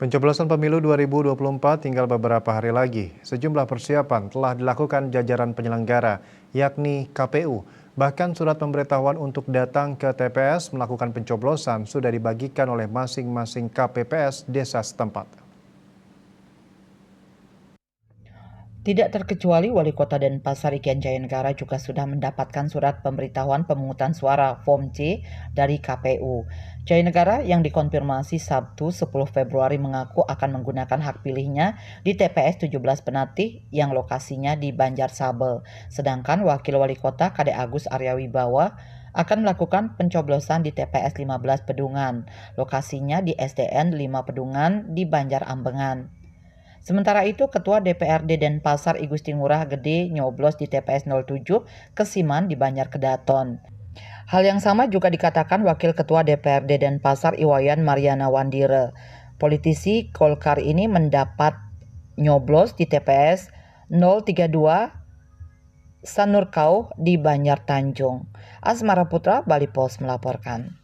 Pencoblosan pemilu 2024 tinggal beberapa hari lagi. Sejumlah persiapan telah dilakukan jajaran penyelenggara, yakni KPU. Bahkan surat pemberitahuan untuk datang ke TPS melakukan pencoblosan sudah dibagikan oleh masing-masing KPPS desa setempat. Tidak terkecuali Wali Kota Denpasar Iken Jayanegara juga sudah mendapatkan surat pemberitahuan pemungutan suara Form C dari KPU. Jayanegara yang dikonfirmasi Sabtu 10 Februari mengaku akan menggunakan hak pilihnya di TPS 17 Penatih yang lokasinya di Banjarsabel. Sedangkan Wakil Wali Kota Kade Agus Arya Wibawa akan melakukan pencoblosan di TPS 15 Pedungan. Lokasinya di SDN 5 Pedungan di Banjar Ambengan. Sementara itu, Ketua DPRD Denpasar I Gusti Ngurah Gede nyoblos di TPS 07 Kesiman di Banjar Kedaton. Hal yang sama juga dikatakan Wakil Ketua DPRD Denpasar Iwayan Mariana Wandire. Politisi Golkar ini mendapat nyoblos di TPS 032 Sanurkau di Banjar Tanjung. Asmara Putra, Bali Post melaporkan.